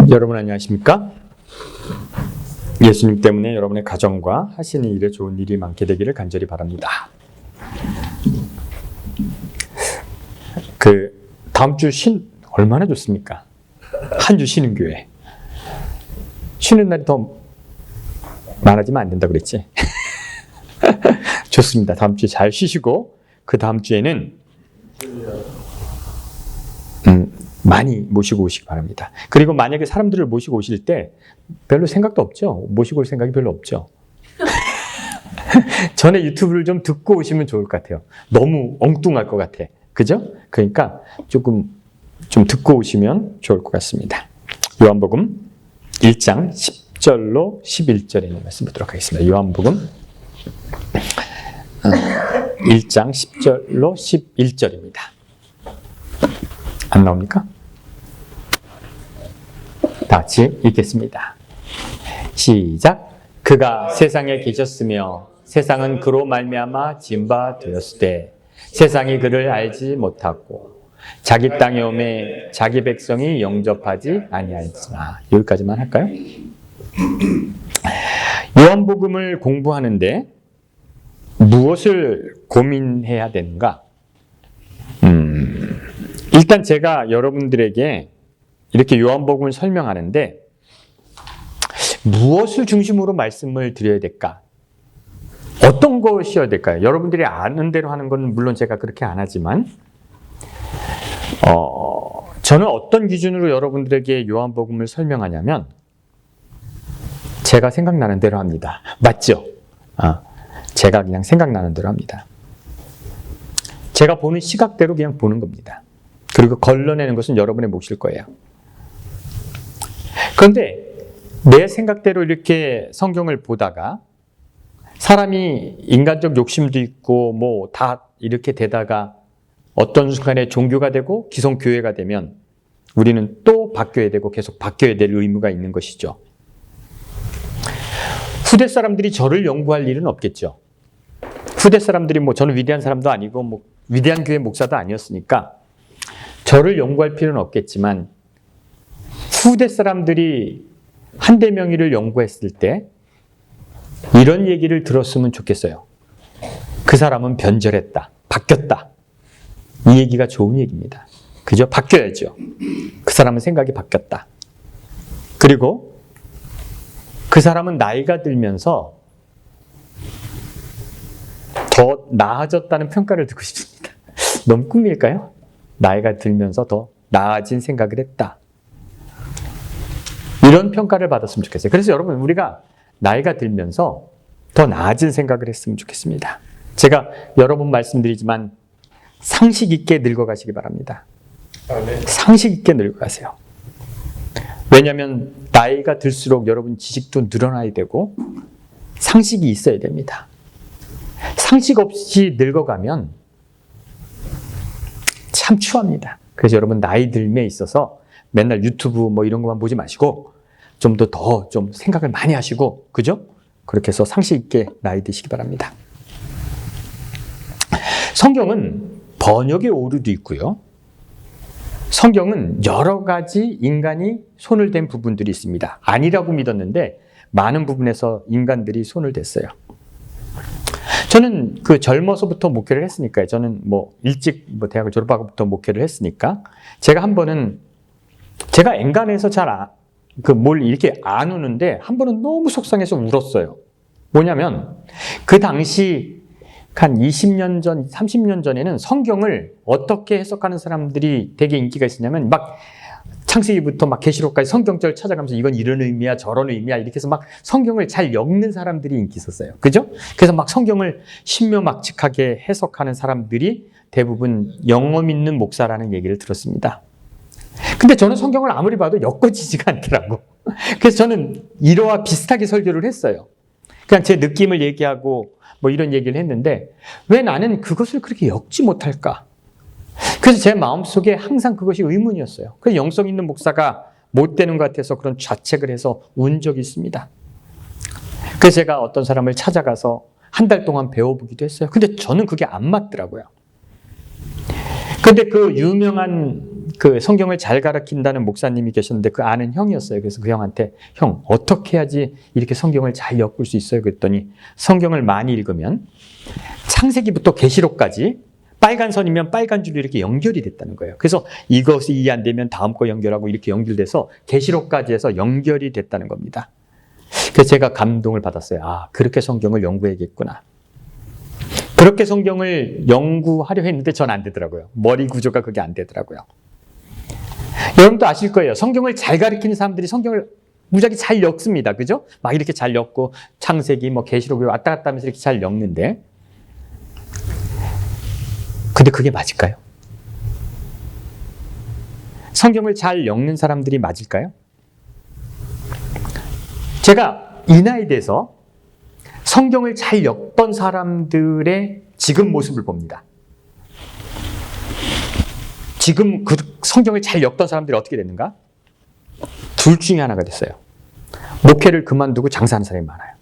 여러분 안녕하십니까? 예수님 때문에 여러분의 가정과 하시는 일에 좋은 일이 많게 되기를 간절히 바랍니다. 다음 주 얼마나 좋습니까? 한 주 쉬는 교회. 쉬는 날이 더 많아지면 안 된다 그랬지? 좋습니다. 다음 주에 잘 쉬시고 그 다음 주에는 많이 모시고 오시기 바랍니다. 그리고 만약에 사람들을 모시고 오실 때 별로 생각도 없죠? 모시고 올 생각이 별로 없죠? 전에 유튜브를 좀 듣고 오시면 좋을 것 같아요. 너무 엉뚱할 것 같아. 그죠? 그러니까 조금 좀 듣고 오시면 좋을 것 같습니다. 요한복음 1장 10절로 11절에 있는 말씀 보도록 하겠습니다. 요한복음 1장 10절로 11절입니다. 안 나옵니까? 다 같이 읽겠습니다. 시작. 그가 세상에 계셨으며 세상은 그로 말미암아 지은 바 되었으되 세상이 그를 알지 못하고 자기 땅에 오매 자기 백성이 영접하지 아니하였으나. 여기까지만 할까요? 요한복음을 공부하는데 무엇을 고민해야 되는가? 일단 제가 여러분들에게 이렇게 요한복음을 설명하는데 무엇을 중심으로 말씀을 드려야 될까? 어떤 것이어야 될까요? 여러분들이 아는 대로 하는 건 물론 제가 그렇게 안 하지만 저는 어떤 기준으로 여러분들에게 요한복음을 설명하냐면 제가 생각나는 대로 합니다. 맞죠? 제가 그냥 생각나는 대로 합니다. 제가 보는 시각대로 그냥 보는 겁니다. 그리고 걸러내는 것은 여러분의 몫일 거예요. 그런데 내 생각대로 이렇게 성경을 보다가 사람이 인간적 욕심도 있고 뭐 다 이렇게 되다가 어떤 순간에 종교가 되고 기성교회가 되면 우리는 또 바뀌어야 되고 계속 바뀌어야 될 의무가 있는 것이죠. 후대 사람들이 저를 연구할 일은 없겠죠. 후대 사람들이 저는 위대한 사람도 아니고 위대한 교회 목사도 아니었으니까 저를 연구할 필요는 없겠지만 후대 사람들이 한대명의를 연구했을 때 이런 얘기를 들었으면 좋겠어요. 그 사람은 변절했다. 바뀌었다. 이 얘기가 좋은 얘기입니다. 그죠? 바뀌어야죠. 그 사람은 생각이 바뀌었다. 그리고 그 사람은 나이가 들면서 더 나아졌다는 평가를 듣고 싶습니다. 너무 꿈일까요? 나이가 들면서 더 나아진 생각을 했다. 이런 평가를 받았으면 좋겠어요. 그래서 여러분 우리가 나이가 들면서 더 나아진 생각을 했으면 좋겠습니다. 제가 여러 번 말씀드리지만 상식 있게 늙어가시기 바랍니다. 상식 있게 늙어가세요. 왜냐하면 나이가 들수록 여러분 지식도 늘어나야 되고 상식이 있어야 됩니다. 상식 없이 늙어가면 참 추합니다. 그래서 여러분 나이 들매 있어서 맨날 유튜브 이런 것만 보지 마시고 좀 더 좀 생각을 많이 하시고, 그죠? 그렇게 해서 상식 있게 나이 드시기 바랍니다. 성경은 번역의 오류도 있고요. 성경은 여러 가지 인간이 손을 댄 부분들이 있습니다. 아니라고 믿었는데 많은 부분에서 인간들이 손을 댔어요. 저는 젊어서부터 목회를 했으니까요. 저는 일찍 대학을 졸업하고부터 목회를 했으니까 제가 한 번은 제가 엔간해서 뭘 이렇게 안 우는데 한 번은 너무 속상해서 울었어요. 뭐냐면 그 당시 한 20년 전, 30년 전에는 성경을 어떻게 해석하는 사람들이 되게 인기가 있었냐면 창세기부터 계시록까지 성경절 찾아가면서 이건 이런 의미야 저런 의미야 이렇게 해서 성경을 잘 읽는 사람들이 인기 있었어요. 그죠? 그래서 신명막측하게 해석하는 사람들이 대부분 영어 믿는 목사라는 얘기를 들었습니다. 근데 저는 성경을 아무리 봐도 엮어지지가 않더라고. 그래서 저는 이러와 비슷하게 설교를 했어요. 그냥 제 느낌을 얘기하고 이런 얘기를 했는데 왜 나는 그것을 그렇게 엮지 못할까? 그래서 제 마음속에 항상 그것이 의문이었어요. 그래서 영성 있는 목사가 못 되는 것 같아서 그런 좌책을 해서 운 적이 있습니다. 그래서 제가 어떤 사람을 찾아가서 한 달 동안 배워보기도 했어요. 근데 저는 그게 안 맞더라고요. 근데 그 유명한 그 성경을 잘 가르친다는 목사님이 계셨는데 그 아는 형이었어요. 그래서 그 형한테 형 어떻게 해야지 이렇게 성경을 잘 엮을 수 있어요? 그랬더니 성경을 많이 읽으면 창세기부터 계시록까지 빨간 선이면 빨간 줄로 이렇게 연결이 됐다는 거예요. 그래서 이것이 이해 안 되면 다음 거 연결하고 이렇게 연결돼서 계시록까지 해서 연결이 됐다는 겁니다. 그래서 제가 감동을 받았어요. 아, 그렇게 성경을 연구해야겠구나. 그렇게 성경을 연구하려 했는데 전 안 되더라고요. 머리 구조가 그게 안 되더라고요. 여러분도 아실 거예요. 성경을 잘 가르치는 사람들이 성경을 무지하게 잘 엮습니다. 그죠? 막 이렇게 잘 엮고 창세기, 계시록이 왔다 갔다 하면서 이렇게 잘 엮는데 근데 그게 맞을까요? 성경을 잘 엮는 사람들이 맞을까요? 제가 이 나이에 대해서 성경을 잘 엮던 사람들의 지금 모습을 봅니다. 지금 그 성경을 잘 엮던 사람들이 어떻게 됐는가? 둘 중에 하나가 됐어요. 목회를 그만두고 장사하는 사람이 많아요.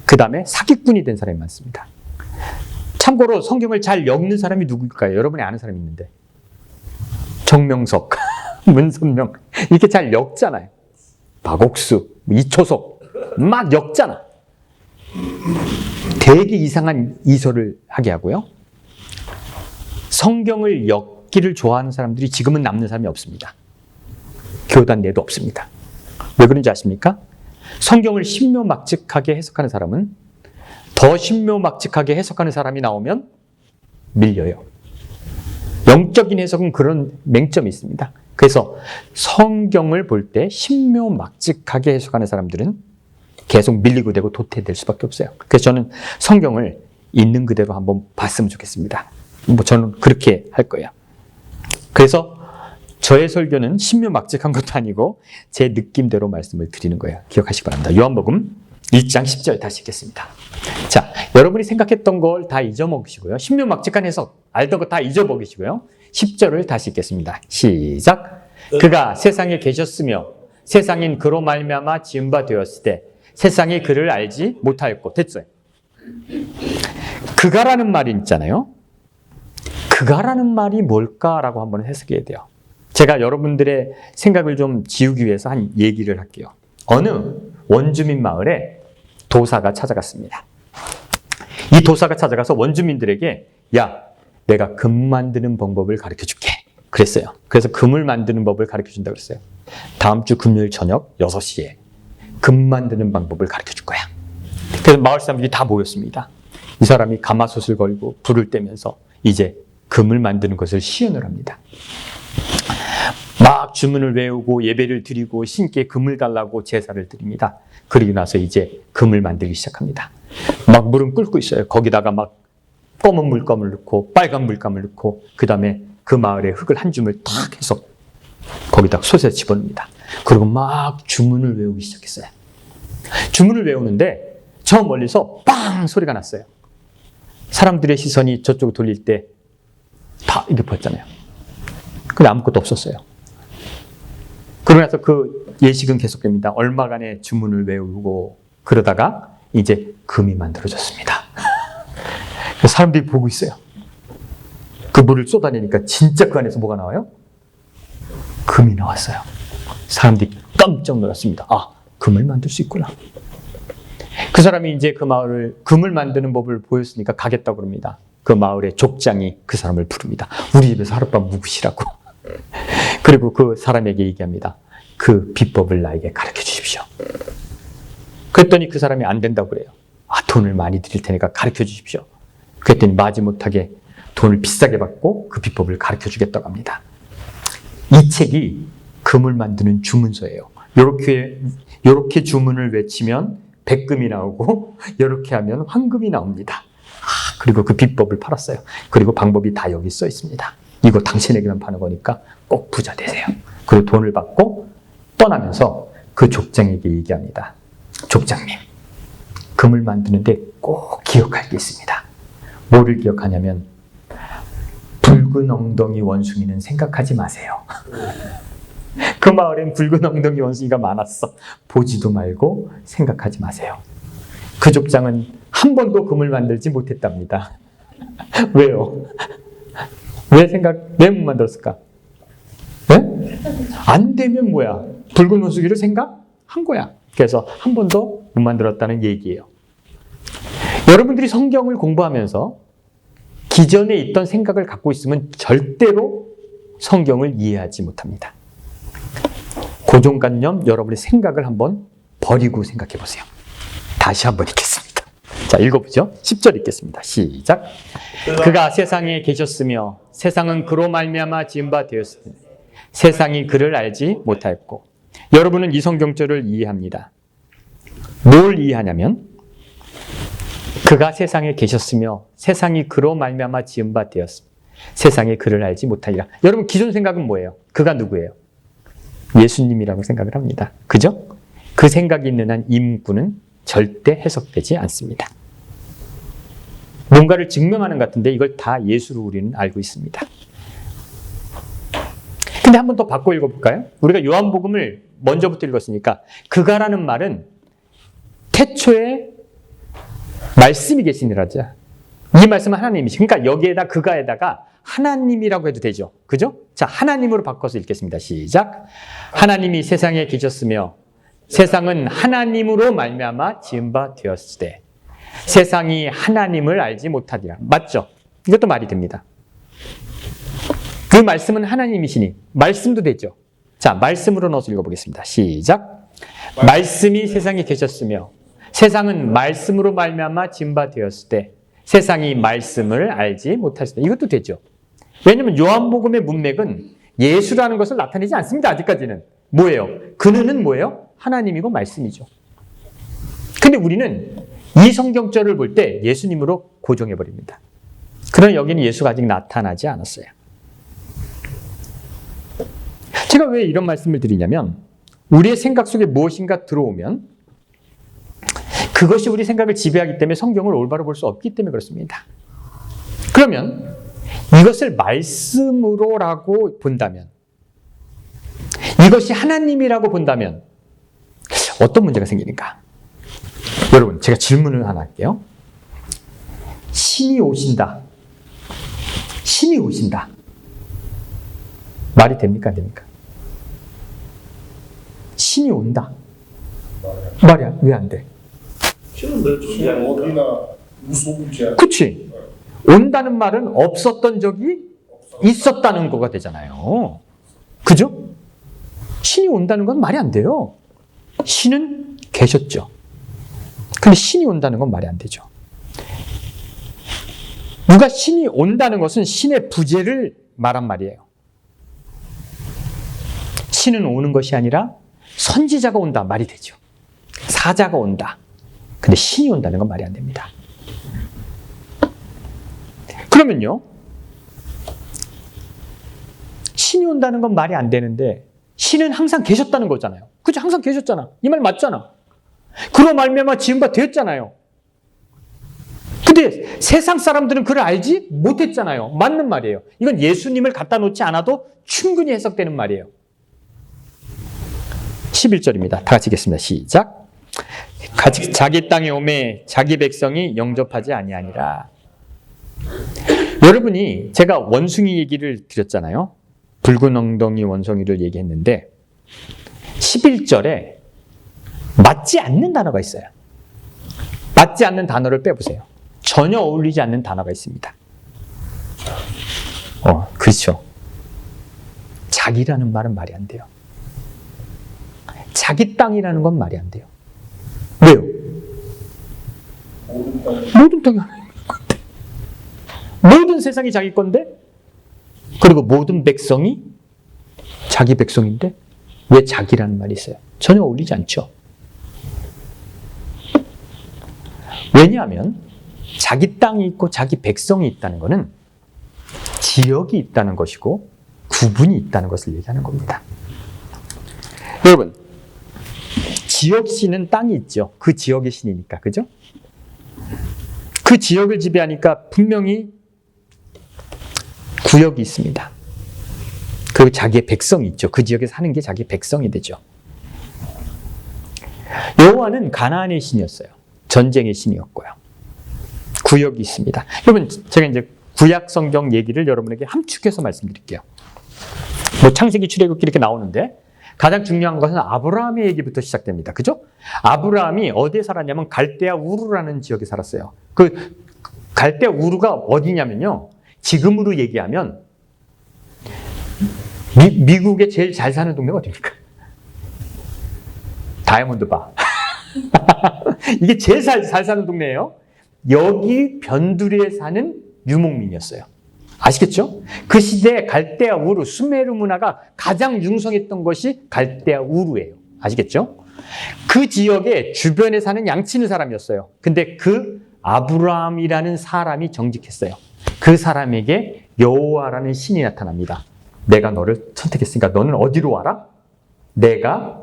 그 다음에 사기꾼이 된 사람이 많습니다. 참고로 성경을 잘 엮는 사람이 누구일까요? 여러분이 아는 사람이 있는데. 정명석, 문선명 이렇게 잘 엮잖아요. 박옥수, 이초석 막 엮잖아. 되게 이상한 이설을 하게 하고요. 성경을 엮기를 좋아하는 사람들이 지금은 남는 사람이 없습니다. 교단 내도 없습니다. 왜 그런지 아십니까? 성경을 신묘막측하게 해석하는 사람은 더 신묘막측하게 해석하는 사람이 나오면 밀려요. 영적인 해석은 그런 맹점이 있습니다. 그래서 성경을 볼 때 신묘막측하게 해석하는 사람들은 계속 밀리고 되고 도태될 수밖에 없어요. 그래서 저는 성경을 있는 그대로 한번 봤으면 좋겠습니다. 저는 그렇게 할 거예요. 그래서 저의 설교는 신묘막측한 것도 아니고 제 느낌대로 말씀을 드리는 거예요. 기억하시기 바랍니다. 요한복음 1장 10절 다시 읽겠습니다. 자, 여러분이 생각했던 걸 다 잊어먹으시고요. 신묘막측한 해석 알던 거 다 잊어먹으시고요. 10절을 다시 읽겠습니다. 시작. 그가 세상에 계셨으며 세상인 그로 말미암아 지은 바 되었을 때 세상이 그를 알지 못하였고. 됐어요. 그가라는 말이 있잖아요. 그가라는 말이 뭘까라고 한번 해석해야 돼요. 제가 여러분들의 생각을 좀 지우기 위해서 한 얘기를 할게요. 어느 원주민 마을에 도사가 찾아갔습니다. 이 도사가 찾아가서 원주민들에게 야, 내가 금 만드는 방법을 가르쳐줄게. 그랬어요. 그래서 금을 만드는 법을 가르쳐준다고 그랬어요. 다음 주 금요일 저녁 6시에 금 만드는 방법을 가르쳐줄 거야. 그래서 마을 사람들이 다 모였습니다. 이 사람이 가마솥을 걸고 불을 떼면서 이제 금을 만드는 것을 시연을 합니다. 막 주문을 외우고 예배를 드리고 신께 금을 달라고 제사를 드립니다. 그리고 나서 이제 금을 만들기 시작합니다. 막 물은 끓고 있어요. 거기다가 막 검은 물감을 넣고 빨간 물감을 넣고 그 다음에 그 마을에 흙을 한 줌을 탁 해서 거기다 솥에 집어넣습니다. 그리고 막 주문을 외우기 시작했어요. 주문을 외우는데 저 멀리서 빵 소리가 났어요. 사람들의 시선이 저쪽으로 돌릴 때 다 이렇게 보였잖아요. 근데 아무것도 없었어요. 그러고 나서 그 예식은 계속됩니다. 얼마간의 주문을 외우고 그러다가 이제 금이 만들어졌습니다. 사람들이 보고 있어요. 그 물을 쏟아내니까 진짜 그 안에서 뭐가 나와요? 금이 나왔어요. 사람들이 깜짝 놀랐습니다. 아, 금을 만들 수 있구나. 그 사람이 이제 그 마을을 금을 만드는 법을 보였으니까 가겠다고 그럽니다. 그 마을의 족장이 그 사람을 부릅니다. 우리 집에서 하룻밤 묵으시라고. 그리고 그 사람에게 얘기합니다. 그 비법을 나에게 가르쳐 주십시오. 그랬더니 그 사람이 안 된다고 그래요. 아, 돈을 많이 드릴 테니까 가르쳐 주십시오. 그랬더니 마지못하게 돈을 비싸게 받고 그 비법을 가르쳐 주겠다고 합니다. 이 책이 금을 만드는 주문서예요. 요렇게 주문을 외치면 백금이 나오고 요렇게 하면 황금이 나옵니다. 그리고 그 비법을 팔았어요. 그리고 방법이 다 여기 써 있습니다. 이거 당신에게만 파는 거니까 꼭 부자 되세요. 그리고 돈을 받고 떠나면서 그 족장에게 얘기합니다. 족장님, 금을 만드는데 꼭 기억할 게 있습니다. 뭐를 기억하냐면 붉은 엉덩이 원숭이는 생각하지 마세요. 그 마을엔 붉은 엉덩이 원숭이가 많았어. 보지도 말고 생각하지 마세요. 그 족장은 한 번도 금을 만들지 못했답니다. 왜요? 왜 못 만들었을까? 네? 안 되면 뭐야? 붉은 원숭이를 생각한 거야. 그래서 한 번도 못 만들었다는 얘기예요. 여러분들이 성경을 공부하면서 기존에 있던 생각을 갖고 있으면 절대로 성경을 이해하지 못합니다. 고정관념, 여러분의 생각을 한번 버리고 생각해 보세요. 다시 한번 읽겠습니다. 자, 읽어보죠. 10절 읽겠습니다. 시작. 그가 세상에 계셨으며 세상은 그로 말미암아 지은 바 되었으니 세상이 그를 알지 못하였고. 여러분은 이 성경절을 이해합니다. 뭘 이해하냐면 그가 세상에 계셨으며 세상이 그로 말미암아 지은 바 되었으며 세상이 그를 알지 못하리라. 여러분 기존 생각은 뭐예요? 그가 누구예요? 예수님이라고 생각을 합니다. 그죠? 그 생각이 있는 한 이 문구는 절대 해석되지 않습니다. 뭔가를 증명하는 것 같은데 이걸 다 예수로 우리는 알고 있습니다. 근데 한 번 더 바꿔 읽어볼까요? 우리가 요한복음을 먼저부터 읽었으니까 그가라는 말은 태초에 말씀이 계시니라죠. 이 말씀은 하나님이시. 그러니까 여기에다 그가에다가 하나님이라고 해도 되죠. 그죠? 자, 하나님으로 바꿔서 읽겠습니다. 시작. 하나님이 세상에 계셨으며 세상은 하나님으로 말미암아 지은 바 되었으되 세상이 하나님을 알지 못하리라. 맞죠? 이것도 말이 됩니다. 그 말씀은 하나님이시니 말씀도 되죠. 자, 말씀으로 넣어서 읽어보겠습니다. 시작. 말씀이 세상에 계셨으며 세상은 말씀으로 말미암아 지은 바 되었으되 세상이 말씀을 알지 못하시다. 이것도 되죠. 왜냐하면 요한복음의 문맥은 예수라는 것을 나타내지 않습니다. 아직까지는. 뭐예요? 그는 뭐예요? 하나님이고 말씀이죠. 근데 우리는 이 성경절을 볼 때 예수님으로 고정해버립니다. 그러나 여기는 예수가 아직 나타나지 않았어요. 제가 왜 이런 말씀을 드리냐면 우리의 생각 속에 무엇인가 들어오면 그것이 우리 생각을 지배하기 때문에 성경을 올바로 볼 수 없기 때문에 그렇습니다. 그러면 이것을 말씀으로라고 본다면 이것이 하나님이라고 본다면 어떤 문제가 생기는가? 여러분, 제가 질문을 하나 할게요. 신이 오신다. 신이 오신다. 말이 됩니까? 안 됩니까? 신이 온다. 말이야. 왜 안 돼? 신은 늘 존재하니까. 어디나 무소부지 않아. 그치? 온다는 말은 없었던 적이 있었다는 거가 되잖아요. 그죠? 신이 온다는 건 말이 안 돼요. 신은 계셨죠. 근데 신이 온다는 건 말이 안 되죠. 누가 신이 온다는 것은 신의 부재를 말한 말이에요. 신은 오는 것이 아니라 선지자가 온다 말이 되죠. 사자가 온다. 근데 신이 온다는 건 말이 안 됩니다. 그러면요. 신이 온다는 건 말이 안 되는데 신은 항상 계셨다는 거잖아요. 그죠? 항상 계셨잖아. 이 말 맞잖아. 그로 말미암아 지은 바 되었잖아요. 근데 세상 사람들은 그를 알지 못했잖아요. 맞는 말이에요. 이건 예수님을 갖다 놓지 않아도 충분히 해석되는 말이에요. 11절입니다. 다 같이 읽겠습니다. 시작. 자기 땅에 오매 자기 백성이 영접하지 아니하니라. 여러분이 제가 원숭이 얘기를 드렸잖아요. 붉은 엉덩이 원숭이를 얘기했는데 11절에 맞지 않는 단어가 있어요. 맞지 않는 단어를 빼보세요. 전혀 어울리지 않는 단어가 있습니다. 그렇죠. 자기라는 말은 말이 안 돼요. 자기 땅이라는 건 말이 안 돼요. 왜요? 모든 땅이 하나님의 건데. 모든 세상이 자기 건데, 그리고 모든 백성이 자기 백성인데, 왜 자기라는 말이 있어요? 전혀 어울리지 않죠. 왜냐하면 자기 땅이 있고 자기 백성이 있다는 것은 지역이 있다는 것이고 구분이 있다는 것을 얘기하는 겁니다. 여러분, 지역 신은 땅이 있죠. 그 지역의 신이니까, 그죠? 그 지역을 지배하니까 분명히 구역이 있습니다. 그리고 자기의 백성이 있죠. 그 지역에 사는 게 자기 백성이 되죠. 여호와는 가나안의 신이었어요. 전쟁의 신이었고요. 구역이 있습니다. 여러분, 제가 이제 구약 성경 얘기를 여러분에게 함축해서 말씀드릴게요. 뭐 창세기, 출애굽기 이렇게 나오는데 가장 중요한 것은 아브라함의 얘기부터 시작됩니다. 그죠? 아브라함이 어디에 살았냐면 갈대아 우르라는 지역에 살았어요. 그 갈대아 우르가 어디냐면요. 지금으로 얘기하면 미국에 제일 잘 사는 동네가 어디입니까? 다이아몬드 바. 이게 제일 잘 사는 동네예요. 여기 변두리에 사는 유목민이었어요. 아시겠죠? 그 시대에 갈대아 우르, 수메르 문화가 가장 융성했던 것이 갈대아 우르예요. 아시겠죠? 그 지역에 주변에 사는 양치는 사람이었어요. 근데 그 아브라함이라는 사람이 정직했어요. 그 사람에게 여호와라는 신이 나타납니다. 내가 너를 선택했으니까 너는 어디로 와라? 내가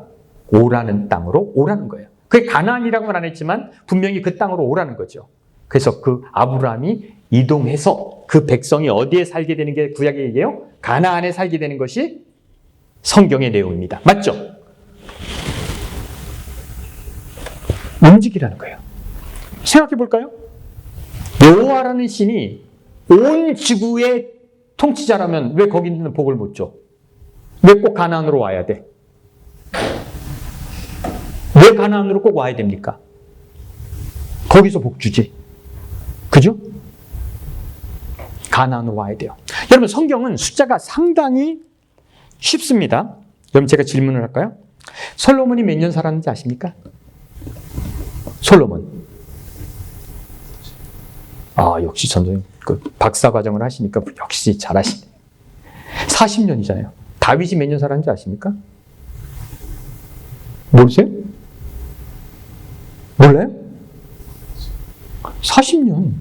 오라는 땅으로 오라는 거예요. 그게 가나안이라고는 안 했지만 분명히 그 땅으로 오라는 거죠. 그래서 그 아브라함이 이동해서 그 백성이 어디에 살게 되는 게 구약의 얘기예요? 가나안에 살게 되는 것이 성경의 내용입니다. 맞죠? 움직이라는 거예요. 생각해 볼까요? 여호와라는 신이 온 지구의 통치자라면 왜 거기 있는 복을 못 줘? 왜 꼭 가나안으로 와야 돼? 왜 가나안으로 꼭 와야 됩니까? 거기서 복 주지. 그죠? 가나안으로 와야 돼요. 여러분 성경은 숫자가 상당히 쉽습니다. 여러분 제가 질문을 할까요? 솔로몬이 몇 년 살았는지 아십니까? 솔로몬. 아 역시 선생님 그 박사 과정을 하시니까 역시 잘하시네. 40년이잖아요. 다윗이 몇 년 살았는지 아십니까? 모르세요? 몰라요? 40년.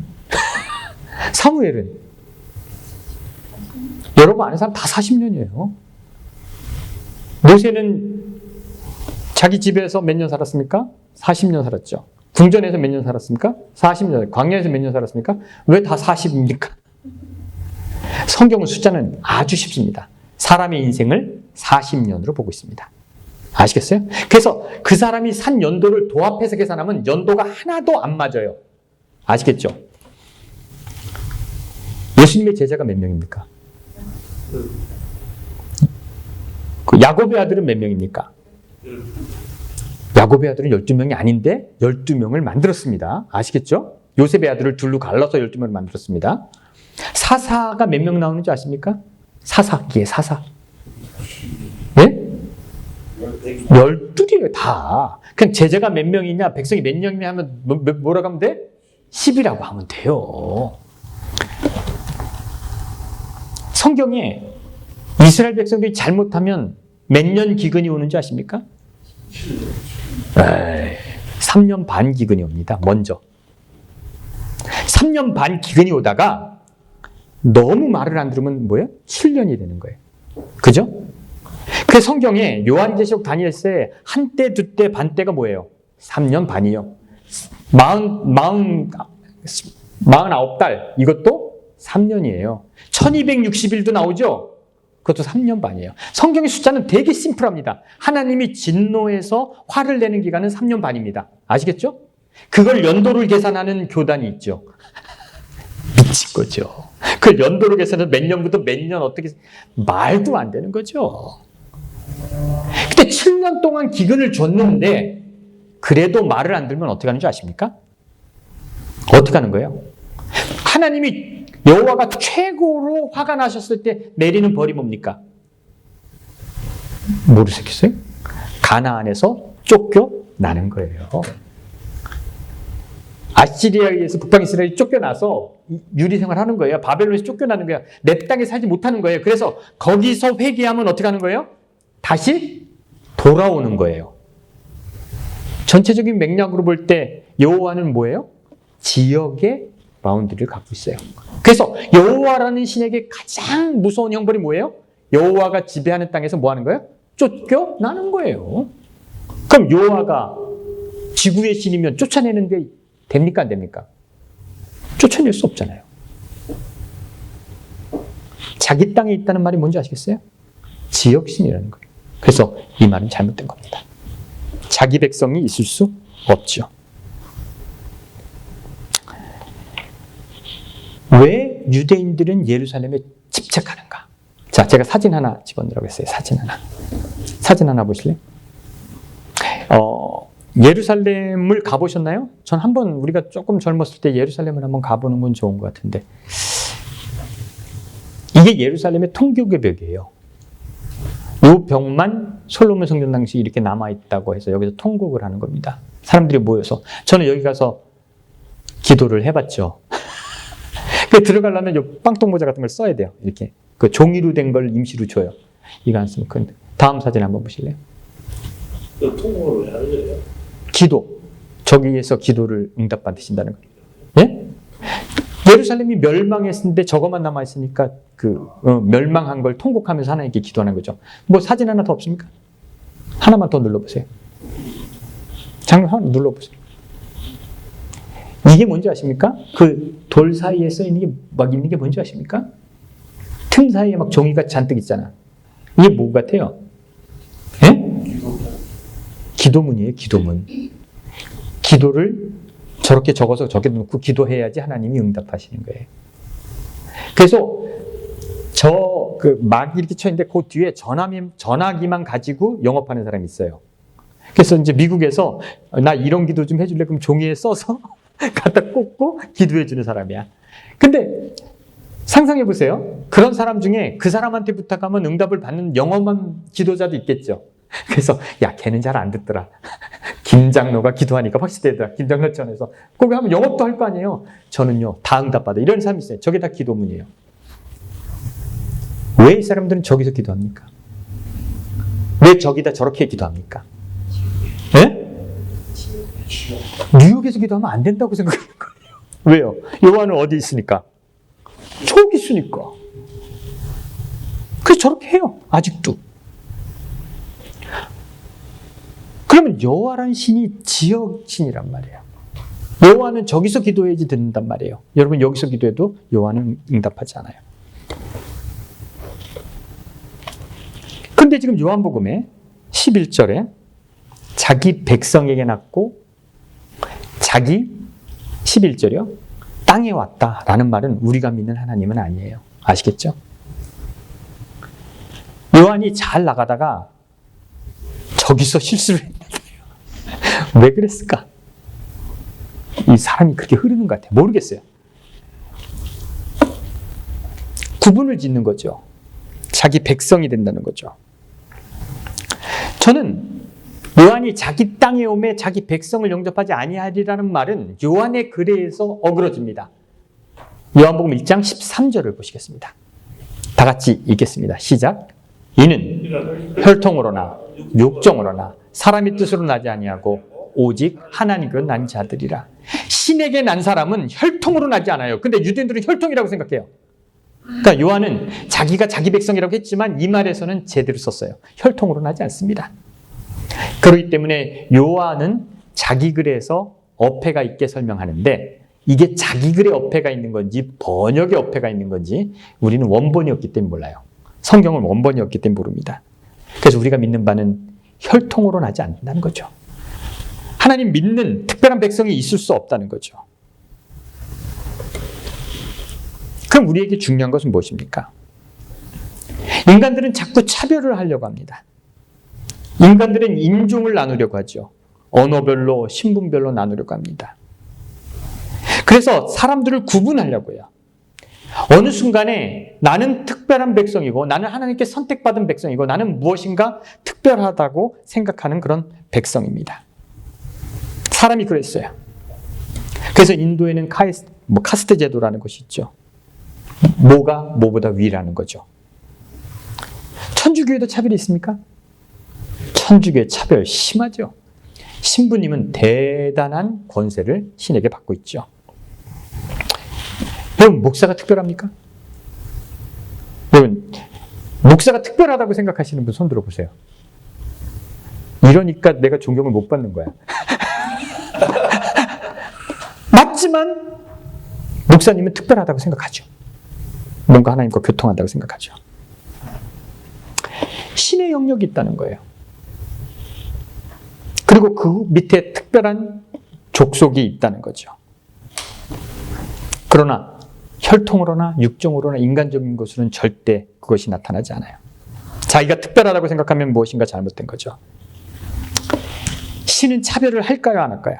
사무엘은 여러분 아는 사람 다 40년이에요. 모세는 자기 집에서 몇 년 살았습니까? 40년 살았죠. 궁전에서 몇 년 살았습니까? 40년. 광야에서 몇 년 살았습니까? 왜 다 40입니까? 성경은 숫자는 아주 쉽습니다. 사람의 인생을 40년으로 보고 있습니다. 아시겠어요? 그래서 그 사람이 산 연도를 도합해서 계산하면 연도가 하나도 안 맞아요. 아시겠죠? 예수님의 제자가 몇 명입니까? 그 야곱의 아들은 몇 명입니까? 야곱의 아들은 12명이 아닌데 12명을 만들었습니다. 아시겠죠? 요셉의 아들을 둘로 갈라서 12명을 만들었습니다. 사사가 몇 명 나오는지 아십니까? 사사기에 사사. 네? 12이에요, 다. 그냥 제자가 몇 명이냐, 백성이 몇 명이냐 하면 뭐라고 하면 돼? 10이라고 하면 돼요. 성경에 이스라엘 백성들이 잘못하면 몇 년 기근이 오는지 아십니까? 3년 반 기근이 옵니다. 먼저. 3년 반 기근이 오다가 너무 말을 안 들으면 뭐예요? 7년이 되는 거예요. 그죠? 그래서 성경에 요한계시록 다니엘서에 한때, 두때, 반때가 뭐예요? 3년 반이요. 49달 이것도 3년이에요. 1260일도 나오죠? 그것도 3년 반이에요. 성경의 숫자는 되게 심플합니다. 하나님이 진노해서 화를 내는 기간은 3년 반입니다. 아시겠죠? 그걸 연도를 계산하는 교단이 있죠. 미친 거죠. 그걸 연도로 계산해서 몇 년부터 몇 년 어떻게 말도 안 되는 거죠. 근데 7년 동안 기근을 줬는데 그래도 말을 안 들으면 어떻게 하는지 아십니까? 어떻게 하는 거예요? 하나님이 여호와가 최고로 화가 나셨을 때 내리는 벌이 뭡니까? 모르시겠어요? 가나안에서 쫓겨나는 거예요. 아시리아에 의해서 북방 이스라엘이 쫓겨나서 유리생활 하는 거예요. 바벨론에서 쫓겨나는 거예요. 내 땅에 살지 못하는 거예요. 그래서 거기서 회개하면 어떻게 하는 거예요? 다시 돌아오는 거예요. 전체적인 맥락으로 볼 때 여호와는 뭐예요? 지역의 바운드리를 갖고 있어요. 그래서 여호와라는 신에게 가장 무서운 형벌이 뭐예요? 여호와가 지배하는 땅에서 뭐 하는 거예요? 쫓겨나는 거예요. 그럼 여호와가 지구의 신이면 쫓아내는 게 됩니까? 안 됩니까? 쫓아낼 수 없잖아요. 자기 땅에 있다는 말이 뭔지 아시겠어요? 지역신이라는 거예요. 그래서 이 말은 잘못된 겁니다. 자기 백성이 있을 수 없죠. 왜 유대인들은 예루살렘에 집착하는가? 자, 제가 사진 하나 집어넣으라고 했어요. 사진 하나 보실래요? 예루살렘을 가보셨나요? 전 한번 우리가 조금 젊었을 때 예루살렘을 한번 가보는 건 좋은 것 같은데, 이게 예루살렘의 통곡의 벽이에요. 이 벽만 솔로몬 성전 당시 이렇게 남아있다고 해서 여기서 통곡을 하는 겁니다. 사람들이 모여서. 저는 여기 가서 기도를 해봤죠. 그 들어가려면 요 빵똥모자 같은 걸 써야 돼요. 이렇게 그 종이로 된 걸 임시로 줘요. 이거 안 쓰면 큰. 다음 사진 한번 보실래요? 그 통곡을 왜 하는 거예요? 기도. 저기에서 기도를 응답받으신다는 거예요. 예? 예루살렘이 멸망했는데 저것만 남아있으니까 멸망한 걸 통곡하면서 하나님께 기도하는 거죠. 뭐 사진 하나 더 없습니까? 하나만 더 눌러보세요. 장면 하나 눌러보세요. 이게 뭔지 아십니까? 그 돌 사이에 써 있는 게 막 있는 게 뭔지 아십니까? 틈 사이에 막 종이가 잔뜩 있잖아. 이게 뭐 같아요? 예? 기도문이에요, 기도문. 기도를 저렇게 적어서 저기 놓고 기도해야지 하나님이 응답하시는 거예요. 그래서 막 이렇게 쳐 있는데 그 뒤에 전화기만 가지고 영업하는 사람이 있어요. 그래서 이제 미국에서 나 이런 기도 좀 해줄래? 그럼 종이에 써서 갖다 꽂고 기도해 주는 사람이야. 근데 상상해 보세요. 그런 사람 중에 그 사람한테 부탁하면 응답을 받는 영험한 기도자도 있겠죠. 그래서 야, 걔는 잘 안 듣더라. 김 장로가 기도하니까 확실히 되더라. 김 장로 전에서 거기 하면 영업도 할 거 아니에요. 저는요 다 응답받아. 이런 사람이 있어요. 저게 다 기도문이에요. 왜 이 사람들은 저기서 기도합니까? 왜 저기다 저렇게 기도합니까? 네? 뉴욕에서 기도하면 안 된다고 생각하는 거예요. 왜요? 요한은 어디 있으니까? 저기 있으니까. 그래서 저렇게 해요. 아직도. 그러면 여호와라는 신이 지역신이란 말이에요. 여호와는 저기서 기도해야지 듣는단 말이에요. 여러분 여기서 기도해도 여호와는 응답하지 않아요. 그런데 지금 요한복음에 11절에 자기 백성에게 낳고 자기 11절이요. 땅에 왔다라는 말은 우리가 믿는 하나님은 아니에요. 아시겠죠? 요한이 잘 나가다가 저기서 실수를 했나 봐요. 왜 그랬을까? 이 사람이 그렇게 흐르는 것 같아요. 모르겠어요. 구분을 짓는 거죠. 자기 백성이 된다는 거죠. 저는 요한이 자기 땅에 오매 자기 백성을 영접하지 아니하리라는 말은 요한의 글에서 어그러집니다. 요한복음 1장 13절을 보시겠습니다. 다 같이 읽겠습니다. 시작. 이는 혈통으로나 육정으로나 사람의 뜻으로 나지 아니하고 오직 하나님께로 난 자들이라. 신에게 난 사람은 혈통으로 나지 않아요. 근데 유대인들은 혈통이라고 생각해요. 그러니까 요한은 자기가 자기 백성이라고 했지만 이 말에서는 제대로 썼어요. 혈통으로 나지 않습니다. 그렇기 때문에 요한은 자기 글에서 어폐가 있게 설명하는데 이게 자기 글에 어폐가 있는 건지 번역에 어폐가 있는 건지 우리는 원본이었기 때문에 몰라요. 성경은 원본이었기 때문에 모릅니다. 그래서 우리가 믿는 바는 혈통으로 나지 않는다는 거죠. 하나님 믿는 특별한 백성이 있을 수 없다는 거죠. 그럼 우리에게 중요한 것은 무엇입니까? 인간들은 자꾸 차별을 하려고 합니다. 인간들은 인종을 나누려고 하죠. 언어별로, 신분별로 나누려고 합니다. 그래서 사람들을 구분하려고 해요. 어느 순간에 나는 특별한 백성이고 나는 하나님께 선택받은 백성이고 나는 무엇인가 특별하다고 생각하는 그런 백성입니다. 사람이 그랬어요. 그래서 인도에는 카스트 제도라는 것이 있죠. 뭐가 뭐보다 위라는 거죠. 천주교에도 차별이 있습니까? 천주교의 차별 심하죠. 신부님은 대단한 권세를 신에게 받고 있죠. 여러분, 목사가 특별합니까? 여러분, 목사가 특별하다고 생각하시는 분 손 들어보세요. 이러니까 내가 존경을 못 받는 거야. 맞지만 목사님은 특별하다고 생각하죠. 뭔가 하나님과 교통한다고 생각하죠. 신의 영역이 있다는 거예요. 그리고 그 밑에 특별한 족속이 있다는 거죠. 그러나 혈통으로나 육종으로나 인간적인 것으로는 절대 그것이 나타나지 않아요. 자기가 특별하다고 생각하면 무엇인가 잘못된 거죠. 신은 차별을 할까요, 안 할까요?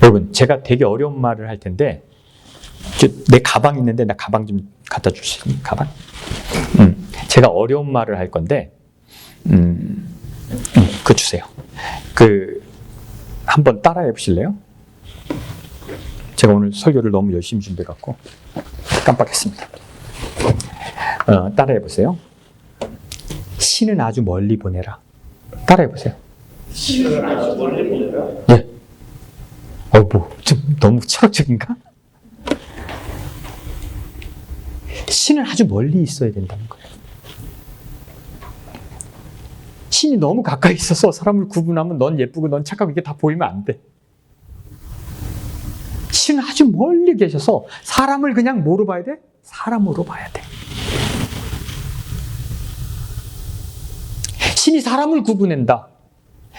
여러분, 제가 되게 어려운 말을 할 텐데, 내 가방 있는데 나 가방 좀 갖다 주시니 가방? 제가 어려운 말을 할 건데, 그거 주세요. 한번 따라해 보실래요? 제가 오늘 설교를 너무 열심히 준비해갖고 깜빡했습니다. 따라해 보세요. 신은 아주 멀리 보내라. 따라해 보세요. 신을 아주 멀리 보내라. 예. 좀 너무 철학적인가? 신은 아주 멀리 있어야 된다는 거예요. 신이 너무 가까이 있어서 사람을 구분하면 넌 예쁘고 넌 착하고 이게 다 보이면 안 돼. 신은 아주 멀리 계셔서 사람을 그냥 뭐로 봐야 돼? 사람으로 봐야 돼. 신이 사람을 구분한다.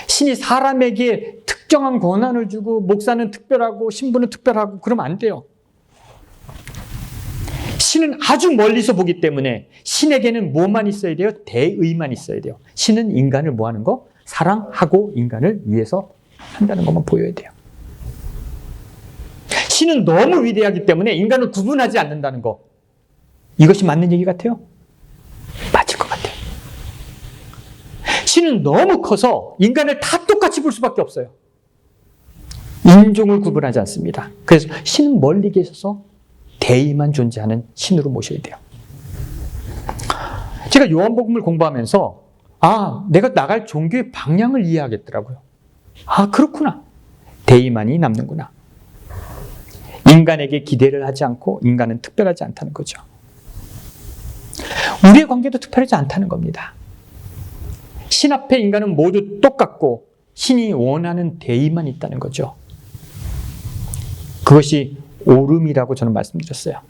신이 사람에게 특정한 권한을 주고 목사는 특별하고 신부는 특별하고 그러면 안 돼요. 신은 아주 멀리서 보기 때문에 신에게는 뭐만 있어야 돼요? 대의만 있어야 돼요. 신은 인간을 뭐 하는 거? 사랑하고 인간을 위해서 한다는 것만 보여야 돼요. 신은 너무 위대하기 때문에 인간을 구분하지 않는다는 거. 이것이 맞는 얘기 같아요? 맞을 것 같아요. 신은 너무 커서 인간을 다 똑같이 볼 수밖에 없어요. 인종을 구분하지 않습니다. 그래서 신은 멀리 계셔서 대의만 존재하는 신으로 모셔야 돼요. 제가 요한복음을 공부하면서 내가 나갈 종교의 방향을 이해하겠더라고요. 그렇구나. 대의만이 남는구나. 인간에게 기대를 하지 않고 인간은 특별하지 않다는 거죠. 우리의 관계도 특별하지 않다는 겁니다. 신 앞에 인간은 모두 똑같고 신이 원하는 대의만 있다는 거죠. 그것이 옳음이라고 저는 말씀드렸어요.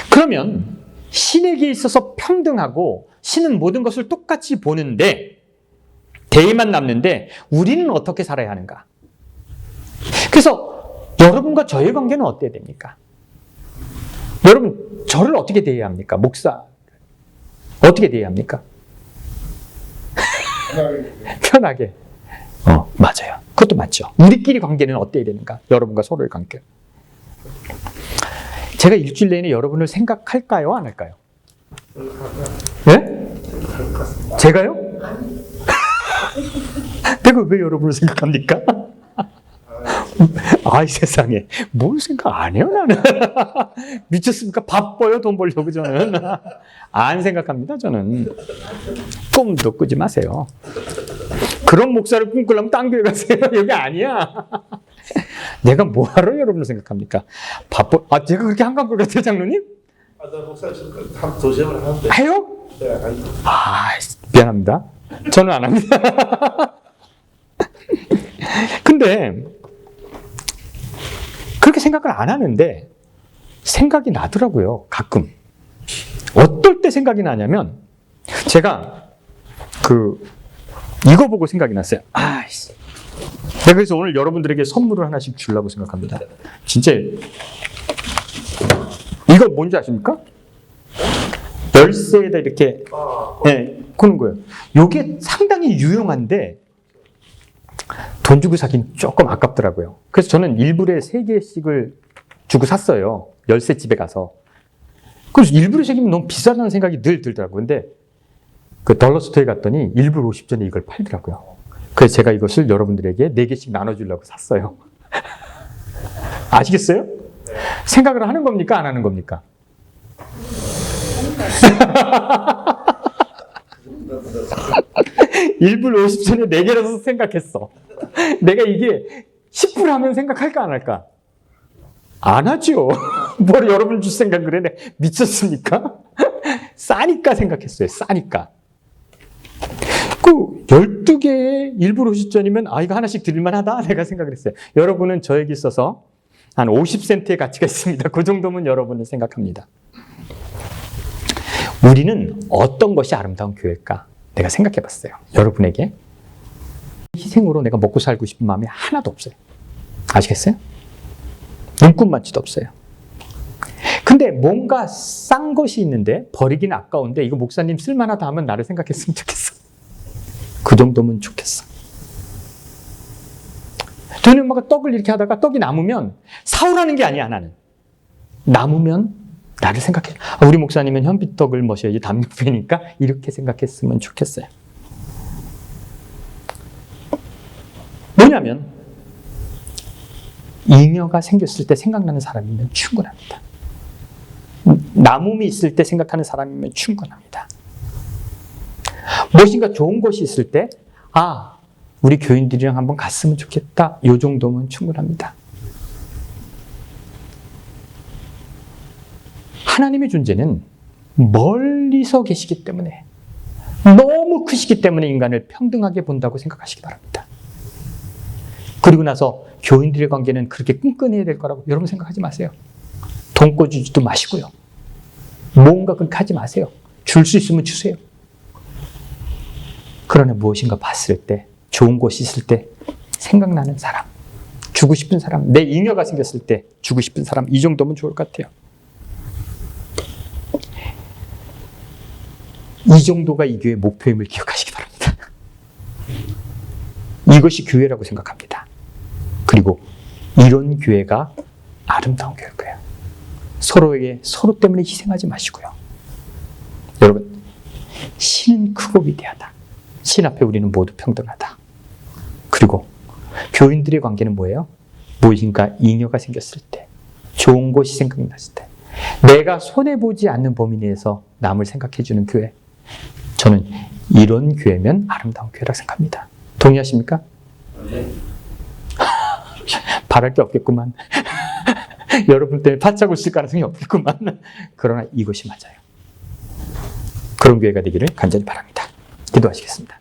그러면 신에게 있어서 평등하고 신은 모든 것을 똑같이 보는데 대의만 남는데 우리는 어떻게 살아야 하는가? 그래서 여러분과 저의 관계는 어때야 됩니까? 여러분, 저를 어떻게 대해야 합니까? 목사 어떻게 대해야 합니까? 편하게. 맞아요. 그것도 맞죠. 우리끼리 관계는 어때야 되는가? 여러분과 서로의 관계. 제가 일주일 내내 여러분을 생각할까요? 안 할까요? 네? 제가요? 내가 왜 여러분을 생각합니까? 아이 세상에 뭘 생각 안 해요 나는. 미쳤습니까? 바빠요 돈 벌려고 저는. 안 생각합니다 저는. 꿈도 꾸지 마세요. 그런 목사를 꿈꾸려면 딴 교회 가세요. 여기 아니야. 내가 뭐하러 여러분을 생각합니까? 바빠. 제가 그렇게 한강골 같아요 장로님? 나 목사 한 도시락을 하는데. 해요? 네, 아니. 미안합니다. 저는 안 합니다. 근데 그렇게 생각을 안 하는데 생각이 나더라고요. 가끔. 어떨 때 생각이 나냐면 제가 이거 보고 생각이 났어요. 내가 그래서 오늘 여러분들에게 선물을 하나씩 주려고 생각합니다. 진짜 이거 뭔지 아십니까? 열쇠에다 이렇게 거는 거예요. 이게 상당히 유용한데 돈 주고 사긴 조금 아깝더라고요. 그래서 저는 1불에 3개씩을 주고 샀어요. 열쇠집에 가서. 그래서 1불에 3개면 너무 비싸다는 생각이 늘 들더라고요. 근데 그 dollar스토어에 갔더니 1불 50전에 이걸 팔더라고요. 그래서 제가 이것을 여러분들에게 4개씩 나눠주려고 샀어요. 아시겠어요? 생각을 하는 겁니까? 안 하는 겁니까? 일불 50전에 4개라서 생각했어. 내가 이게 10불 하면 생각할까 안 할까? 안 하죠. 뭘 여러분 줄 생각을 해. 미쳤습니까? 싸니까 생각했어요. 싸니까. 12개의 1불 50전이면 이거 하나씩 드릴만 하다 내가 생각을 했어요. 여러분은 저에게 있어서 한 50센트의 가치가 있습니다. 그 정도면 여러분은 생각합니다. 우리는 어떤 것이 아름다운 교회일까? 내가 생각해 봤어요. 여러분에게 희생으로 내가 먹고 살고 싶은 마음이 하나도 없어요. 아시겠어요? 눈꼽만치도 없어요. 근데 뭔가 싼 것이 있는데 버리기는 아까운데 이거 목사님 쓸만하다 하면 나를 생각했으면 좋겠어. 그 정도면 좋겠어. 저희 엄마가 떡을 이렇게 하다가 떡이 남으면 사오라는 게 아니야, 나는. 남으면 나를 생각해. 우리 목사님은 현미떡을 모셔야지 담요배니까 이렇게 생각했으면 좋겠어요. 뭐냐면 잉여가 생겼을 때 생각나는 사람이면 충분합니다. 남음이 있을 때 생각하는 사람이면 충분합니다. 무엇인가 좋은 것이 있을 때 우리 교인들이랑 한번 갔으면 좋겠다. 이 정도면 충분합니다. 하나님의 존재는 멀리서 계시기 때문에 너무 크시기 때문에 인간을 평등하게 본다고 생각하시기 바랍니다. 그리고 나서 교인들의 관계는 그렇게 끈끈해야 될 거라고 여러분 생각하지 마세요. 돈 꿔주지도 마시고요. 뭔가 그렇게 하지 마세요. 줄 수 있으면 주세요. 그러나 무엇인가 봤을 때, 좋은 곳이 있을 때 생각나는 사람, 주고 싶은 사람, 내 잉여가 생겼을 때 주고 싶은 사람, 이 정도면 좋을 것 같아요. 이 정도가 이 교회의 목표임을 기억하시기 바랍니다. 이것이 교회라고 생각합니다. 그리고 이런 교회가 아름다운 교회일 거예요. 서로에게 서로 때문에 희생하지 마시고요. 여러분, 신은 크고 위대하다. 신 앞에 우리는 모두 평등하다. 그리고 교인들의 관계는 뭐예요? 무엇인가 잉여가 생겼을 때, 좋은 것이 생각났을 때, 내가 손해보지 않는 범위 내에서 남을 생각해주는 교회. 저는 이런 교회면 아름다운 교회라고 생각합니다. 동의하십니까? 네. 바랄 게 없겠구만. 여러분 때문에 파짜고 있을 가능성이 없겠구만. 그러나 이것이 맞아요. 그런 교회가 되기를 간절히 바랍니다. 기도하시겠습니다.